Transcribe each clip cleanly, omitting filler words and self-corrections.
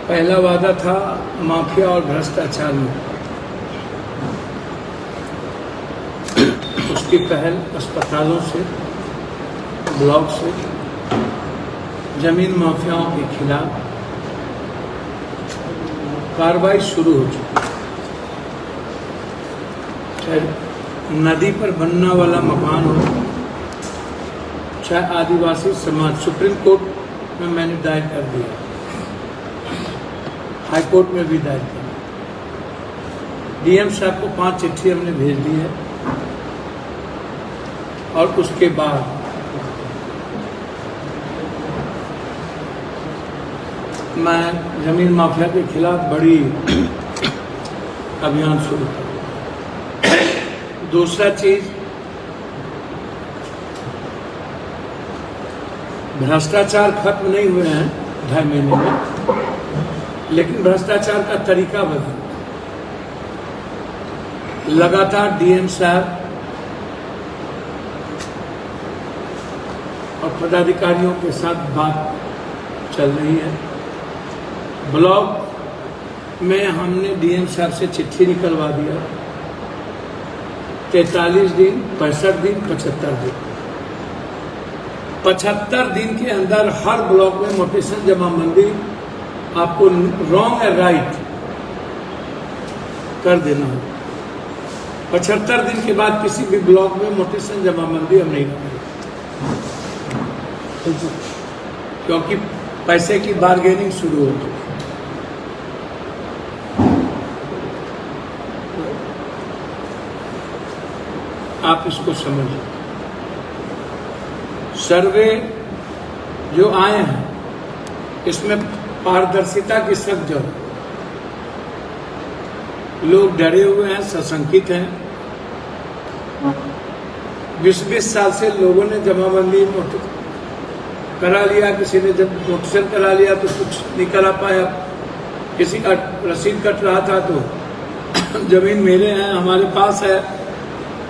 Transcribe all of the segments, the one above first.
पहला वादा था माफिया और भ्रष्टाचार में, उसकी पहल अस्पतालों से, ब्लॉक से, जमीन माफियाओं के खिलाफ कार्रवाई शुरू हो चुकी है। चाहे नदी पर बनने वाला मकान हो, चाहे आदिवासी समाज, सुप्रीम कोर्ट में मैंने दायर कर दिया, हाई कोर्ट में भी दायर किया, डीएम साहब को 5 चिट्ठी हमने भेज दी है। और उसके बाद मैं जमीन माफिया के खिलाफ बड़ी अभियान शुरू करूँ। दूसरा चीज, भ्रष्टाचार खत्म नहीं हुए हैं 2.5 महीने में, लेकिन भ्रष्टाचार का तरीका बदल। लगातार डीएम साहब और पदाधिकारियों के साथ बात चल रही है। ब्लॉक में हमने डीएम साहब से चिट्ठी निकलवा दिया, 43 दिन, 65 दिन, 75 दिन। 75 दिन के अंदर हर ब्लॉक में मोटेशन जमाबंदी आपको रॉन्ग है राइट कर देना होगा। 75 दिन के बाद किसी भी ब्लॉक में मोटेशन जमाबंदी हम नहीं करेंगे, क्योंकि पैसे की बार्गेनिंग शुरू हो चुकी है। आप इसको समझिए। सर्वे जो आए हैं इसमें पारदर्शिता की सख्त जरूरत। लोग डरे हुए हैं, सशंकित हैं। 20-20 साल से लोगों ने जमाबंदी करा लिया, किसी ने जब नोटिशन करा लिया तो कुछ नहीं करा पाया, किसी का रसीद कट रहा था तो जमीन मेरे हैं, हमारे पास है,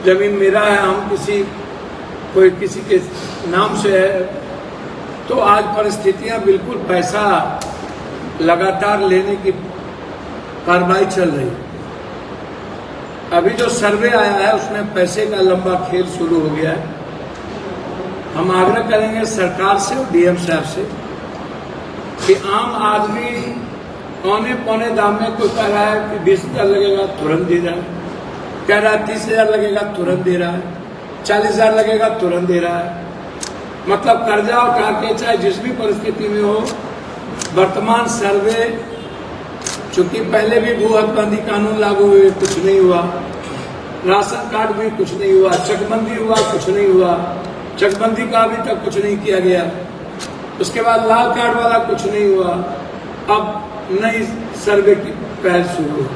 जमीन मेरा है, हम कोई किसी के नाम से है। तो आज परिस्थितियां बिल्कुल पैसा लगातार लेने की कार्रवाई चल रही है। अभी जो सर्वे आया है उसमें पैसे का लंबा खेल शुरू हो गया है। हम आग्रह करेंगे सरकार से और डीएम साहब से कि आम आदमी औने पौने दाम में कोई कह रहा है कि 20,000 लगेगा, तुरंत दे रहा है, कह रहा है 30,000 लगेगा, तुरंत दे रहा है, 40,000 लगेगा, तुरंत दे रहा है। मतलब कर्जा उठा के चाहे जिस भी परिस्थिति में हो, वर्तमान सर्वे, चूंकि पहले भी भू हकबंदी कानून लागू हुए, कुछ नहीं हुआ, राशन कार्ड भी कुछ नहीं हुआ, चकबंदी हुआ, कुछ नहीं हुआ, चकबंदी का अभी तक कुछ नहीं किया गया, उसके बाद लाल कार्ड वाला कुछ नहीं हुआ, अब नई सर्वे की पहल शुरू है।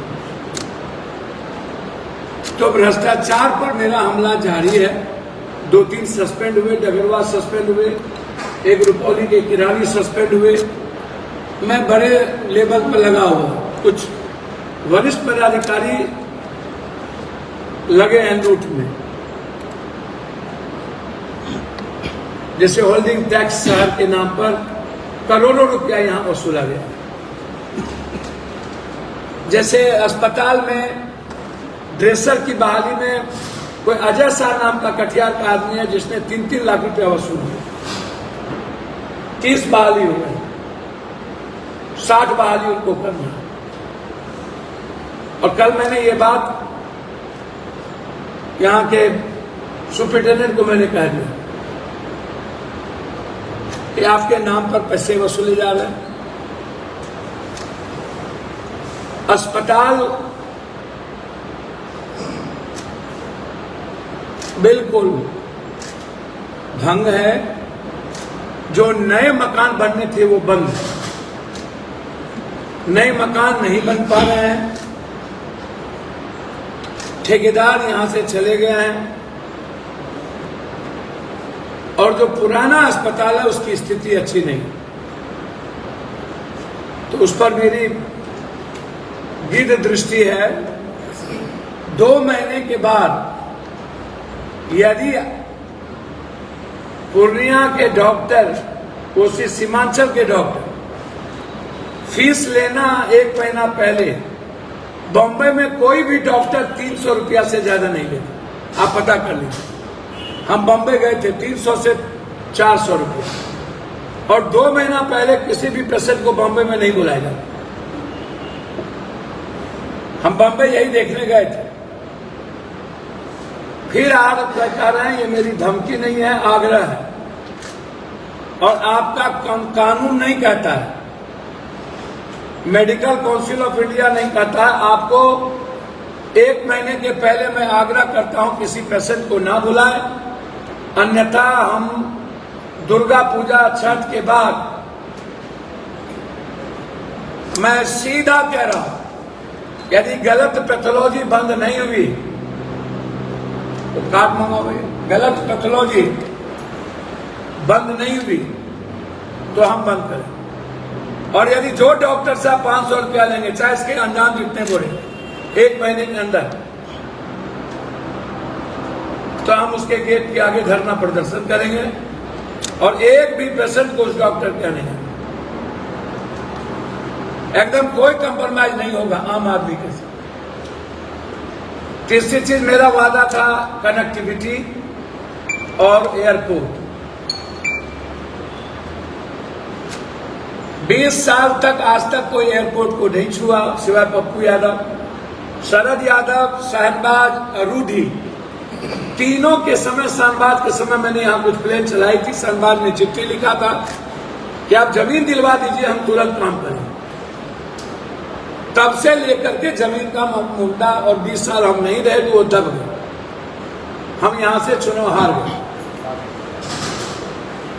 तो भ्रष्टाचार पर मेरा हमला जारी है। 2-3 सस्पेंड हुए, डगरवा सस्पेंड हुए, एक रुपौली के किरानी सस्पेंड हुए। मैं बड़े लेवल पर लगा हुआ, कुछ वरिष्ठ पदाधिकारी लगे हैं लूट में, जैसे होल्डिंग टैक्स शहर के नाम पर करोड़ों रुपया यहां वसूला गया। जैसे अस्पताल में ड्रेसर की बहाली में कोई अजय शाह नाम का कटिहार का आदमी है जिसने 3-3 लाख रुपया वसूल किया। 30 बहाली हो गई, 60 बहाली उनको करना। और कल मैंने ये बात यहाँ के सुपरिटेंडेंट को मैंने कह दिया कि आपके नाम पर पैसे वसूले जा रहे हैं। अस्पताल बिल्कुल भंग है। जो नए मकान बनने थे वो बंद है, नए मकान नहीं बन पा रहे हैं, ठेकेदार यहां से चले गए हैं, और जो पुराना अस्पताल है उसकी स्थिति अच्छी नहीं। तो उस पर मेरी गिद्ध दृष्टि है। 2 महीने के बाद यदि पूर्णिया के डॉक्टर, कोसी सीमांचल के डॉक्टर फीस लेना 1 महीना पहले बॉम्बे में कोई भी डॉक्टर 300 रुपया से ज्यादा नहीं लेता, आप पता कर लीजिए। हम बॉम्बे गए थे 300 से 400 रुपया, और 2 महीना पहले किसी भी पेशेंट को बॉम्बे में नहीं बुलाया जाता। हम बॉम्बे यही देखने गए थे। फिर आप कह रहे हैं ये मेरी धमकी नहीं है, आग्रह है, और आपका कानून नहीं कहता है, मेडिकल काउंसिल ऑफ इंडिया नहीं कहता है। आपको 1 महीने के पहले मैं आग्रह करता हूं किसी पेशेंट को ना बुलाए, अन्यथा हम दुर्गा पूजा छठ के बाद, मैं सीधा कह रहा हूं, यदि गलत पैथोलॉजी बंद नहीं हुई तो कार्ड मंगाओगे। गलत पैथोलॉजी बंद नहीं हुई तो हम बंद करें। और यदि जो डॉक्टर साहब 500 रुपया लेंगे, चाहे इसके अंजाम जितने बुरे, 1 महीने के अंदर, तो हम उसके गेट के आगे धरना प्रदर्शन करेंगे और एक भी पेशेंट को उस डॉक्टर के नहीं, एकदम कोई कंप्रोमाइज नहीं होगा आम आदमी के साथ। तीसरी चीज मेरा वादा था कनेक्टिविटी और एयरपोर्ट। 20 साल तक आज तक कोई एयरपोर्ट को नहीं छुआ सिवाय पप्पू यादव, शरद यादव, शहनबाज, रूडी। तीनों के समय, शहनबाज के समय मैंने यहां कुछ प्लेन चलाई थी। शहनबाज ने चिट्ठी लिखा था कि आप जमीन दिलवा दीजिए, हम तुरंत काम करें। तब से लेकर के जमीन का मुद्दा, और 20 साल हम नहीं रहे तो वो दब गए। हम यहां से चुनाव हार गए,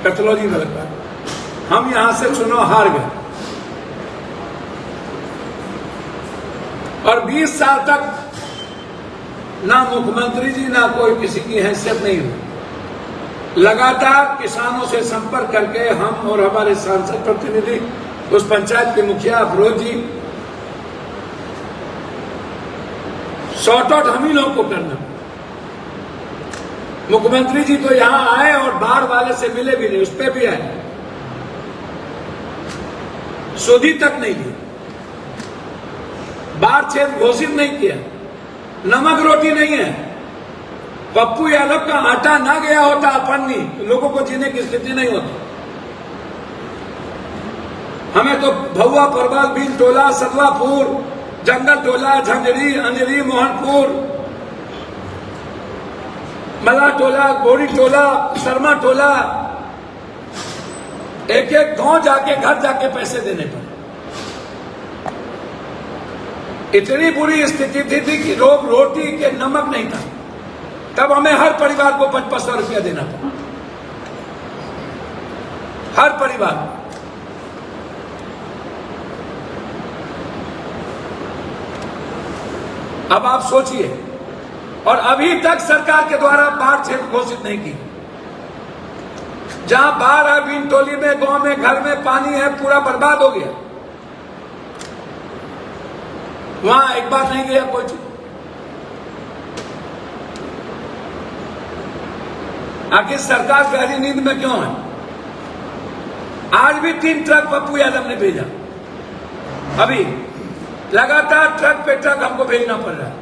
पैथोलॉजी गलत बात, हम यहां से चुनाव हार गए। और 20 साल तक ना मुख्यमंत्री जी ना कोई किसी की हैसियत नहीं हुई। लगातार किसानों से संपर्क करके हम और हमारे सांसद प्रतिनिधि, उस पंचायत के मुखिया अफरोज जी, शॉर्ट आउट हम ही लोगों को करना। मुख्यमंत्री जी तो यहां आए और बाढ़ वाले से मिले भी नहीं, उस पर भी आए, सुधी तक नहीं दी, बाढ़ क्षेत्र घोषित नहीं किया, नमक रोटी नहीं है। पप्पू यादव का आटा ना गया होता अपनी, लोगों को जीने की स्थिति नहीं होती। हमें तो भौआ, परवाल, बीन टोला, सदवापुर, जंगल टोला, झंझरी, अंजरी, मोहनपुर, मला टोला, गोरी टोला, शर्मा टोला, एक एक गांव जाके, घर जाके पैसे देने पड़े। इतनी बुरी स्थिति थी कि लोग रोटी के नमक नहीं था। तब हमें हर परिवार को 500 रुपया देना पड़ा, हर परिवार। अब आप सोचिए, और अभी तक सरकार के द्वारा बाढ़ क्षेत्र घोषित नहीं की। जहां बाढ़ है, बीन टोली में, गांव में, घर में पानी है, पूरा बर्बाद हो गया, वहां एक बार नहीं गया कोई चीज। आखिर सरकार गहरी नींद में क्यों है? आज भी 3 ट्रक पप्पू यादव ने भेजा, अभी लगातार ट्रक पे ट्रक हमको भेजना पड़ रहा है।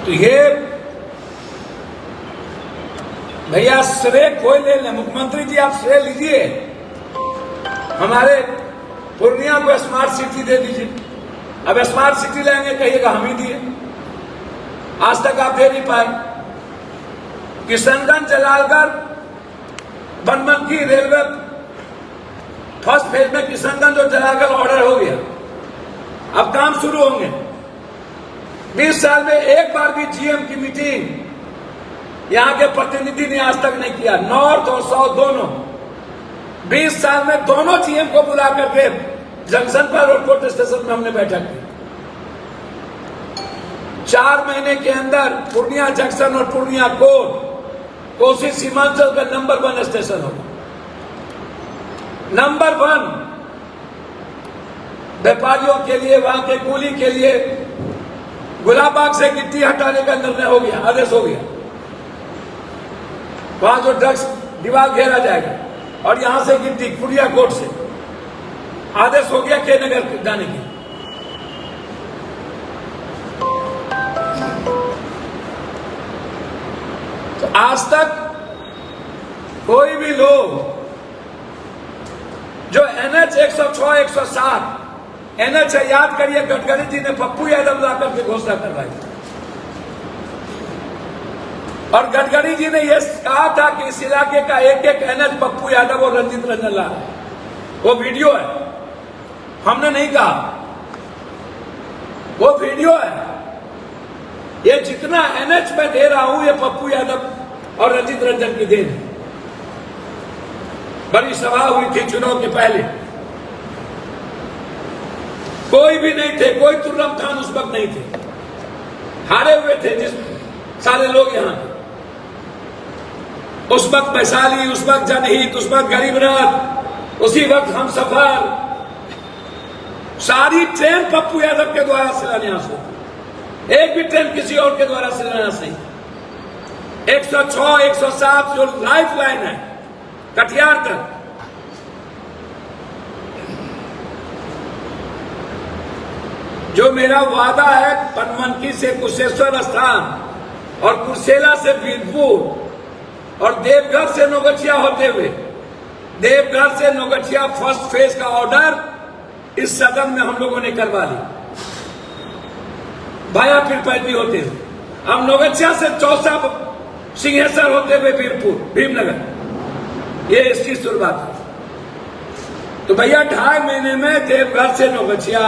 तो ये भैया श्रेय कोई ले ले, मुख्यमंत्री जी आप श्रेय लीजिए, हमारे पूर्णिया को स्मार्ट सिटी दे दीजिए। अब स्मार्ट सिटी लेंगे कहिएगा हम ही दिए, आज तक आप दे नहीं पाए। Kishanganj, Jalalgarh, Banmankhi railway first phase में किशनगंज और जलालगढ़ ऑर्डर हो गया, अब काम शुरू होंगे। 20 साल में एक बार भी जीएम की मीटिंग यहां के प्रतिनिधि ने आज तक नहीं किया, नॉर्थ और साउथ दोनों। 20 साल में दोनों जीएम को बुला करके जंक्शन पर और कोर्ट स्टेशन में हमने बैठक की। 4 महीने के अंदर पूर्णिया जंक्शन और पूर्णिया कोर्ट कोसी सीमांचल का नंबर 1 स्टेशन होगा, नंबर 1 व्यापारियों के लिए, वहां के कूली के लिए। गुलाबबाग से गिट्टी हटाने का निर्णय हो गया, आदेश हो गया। वहां जो ड्रग्स दीवार घेरा जाएगा और यहां से गिनती कुड़िया कोर्ट से आदेश हो गया के नगर जाने की। तो आज तक कोई भी लोग जो NH 106 107 NH याद करिए, गडकरी जी ने पप्पू यादव लाकर के घोषणा करवाई और गडकरी जी ने यह कहा था कि इस इलाके का एक एक NH पप्पू यादव और रंजीत रंजन ला है। वो वीडियो है, हमने नहीं कहा, वो वीडियो है। ये जितना NH में दे रहा हूं ये पप्पू यादव और रंजीत रंजन की देन है। बड़ी सभा हुई थी चुनाव के पहले, कोई भी नहीं थे, कोई तुर्रम खान उस वक्त नहीं थे, हारे हुए थे जिस सारे लोग यहां थे। उस वक्त वैशाली, उस वक्त जनहित, उस वक्त गरीब रथ, उसी वक्त हम सफर, सारी ट्रेन पप्पू यादव के द्वारा शिलान्यास होती, एक भी ट्रेन किसी और के द्वारा शिलान्यास नहीं। 106 107 जो लाइफ लाइन है कटिहार तक, जो मेरा वादा है पनमनकी से कुशेश्वर स्थान और कुर्सेला से बीरपुर और देवघर से नौगछिया होते हुए, देवघर से नौगछिया फर्स्ट फेज का ऑर्डर इस सदन में हम लोगों ने करवा ली भाया पीरपैती होते हुए। अब नौगछिया से चौसा सिंहेश्वर होते हुए बीरपुर भीमनगर, ये इसकी शुरुआत है। तो भैया 2.5 महीने में देवघर से नौगछिया,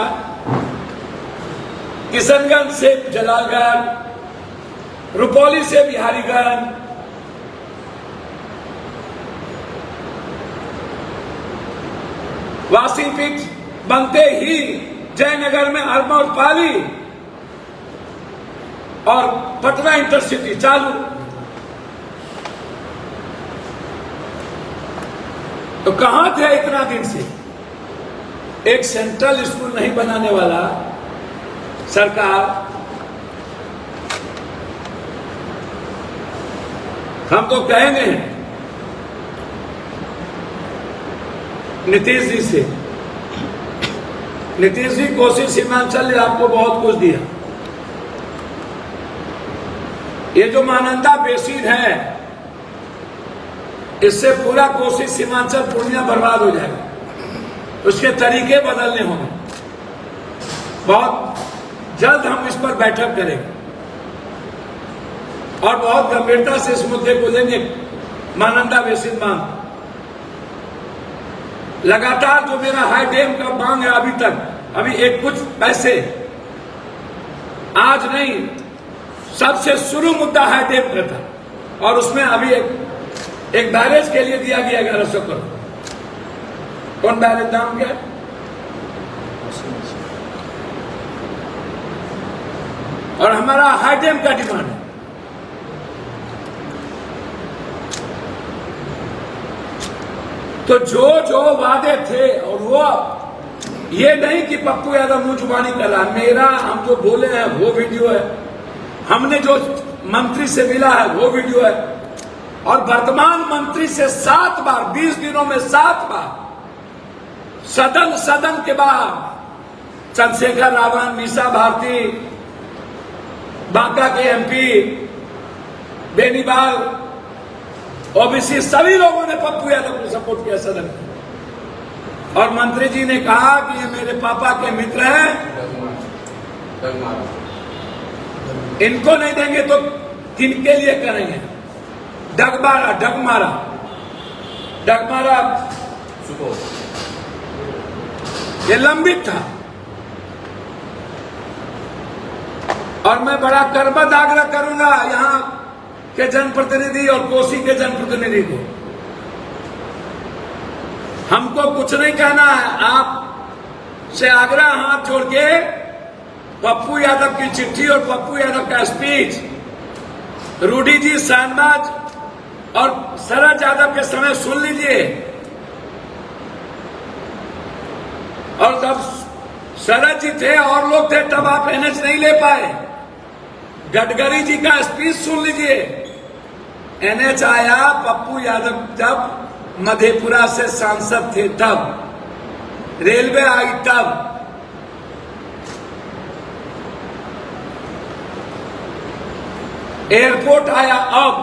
किशनगंज से जलालगढ़, रुपौली से बिहारीगंज, वासिंगपीठ बनते ही जयनगर में अरमौर पाली और पटना इंटरसिटी चालू। तो कहां थे इतना दिन से? एक सेंट्रल स्कूल नहीं बनाने वाला सरकार, हम तो कहेंगे नीतीश जी से, नीतीश जी कोसी सीमांचल ने आपको बहुत कुछ दिया। ये जो महानंदा बेसिन है, इससे पूरा कोसी सीमांचल पूर्णिया बर्बाद हो जाएगा। उसके तरीके बदलने होंगे, बहुत जल्द हम इस पर बैठक करेंगे और बहुत गंभीरता से इस मुद्दे को लेंगे। महानंदा बेसिन मांग लगातार जो मेरा हाई डैम का मांग है अभी तक, अभी एक कुछ पैसे आज नहीं, सबसे शुरू मुद्दा हाई डैम का था और उसमें अभी एक बैरेज के लिए दिया गया 1100 करोड़। कौन बैरेज, नाम क्या है? और हमारा हाई डैम का डिमांड है। तो जो जो वादे थे, और वो ये नहीं कि पप्पू यादव मुंह जुबानी कर रहा, मेरा हम जो बोले हैं वो वीडियो है, हमने जो मंत्री से मिला है वो वीडियो है, और वर्तमान मंत्री से 7 बार 20 दिनों में 7 बार सदन के बाद चंद्रशेखर रावण, मीसा भारती, बांका के MP बेनीबाल, ओबीसी, सभी लोगों ने पप्पू यादव को सपोर्ट किया सदन में। और मंत्री जी ने कहा कि ये मेरे पापा के मित्र हैं, इनको नहीं देंगे तो किनके लिए करेंगे? डगमारा ये लंबित था। और मैं बड़ा करबद्ध आग्रह करूंगा यहां के जनप्रतिनिधि और कोसी के जनप्रतिनिधि को, हमको कुछ नहीं कहना है, आप से आग्रह हाथ जोड़ के पप्पू यादव की चिट्ठी और पप्पू यादव का स्पीच रूडी जी, शाहनवाज और शरद यादव के समय सुन लीजिए। और जब शरद जी थे और लोग थे तब आप NH नहीं ले पाए। गडकरी जी का स्पीच सुन लीजिए, एनएच आया पप्पू यादव जब मधेपुरा से सांसद थे तब, रेलवे आई तब, एयरपोर्ट आया अब,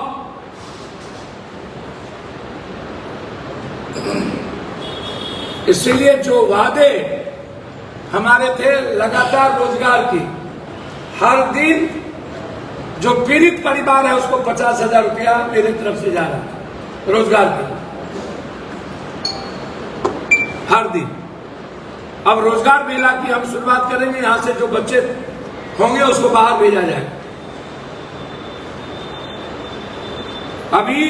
इसलिए जो वादे हमारे थे लगातार रोजगार की, हर दिन जो पीड़ित परिवार है उसको 50,000 रुपया मेरे तरफ से जा रहा है रोजगार के, हर दिन। अब रोजगार मेला की हम शुरुआत करेंगे, यहां से जो बच्चे होंगे उसको बाहर भेजा जाएगा। अभी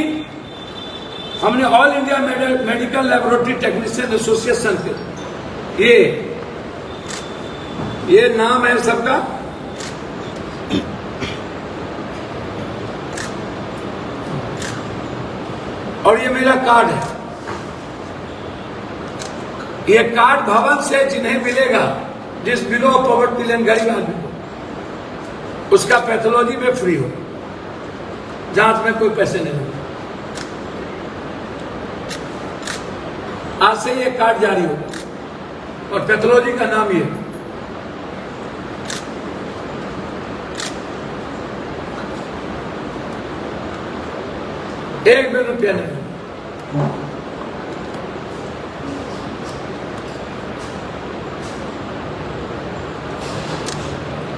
हमने all India medical laboratory technician association के ये नाम है सबका, और ये मेरा कार्ड है। ये कार्ड भवन से जिन्हें मिलेगा, जिस बिलो पॉवर्टी लाइन गरीब आदमी को, उसका पैथोलॉजी में फ्री हो, जांच में कोई पैसे नहीं होगा। आज से ये कार्ड जारी होगा और पैथोलॉजी का नाम ये, एक भी रुपया नहीं।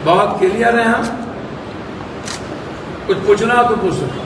बहुत क्लियर है हम, कुछ पूछना तो पूछ सकते।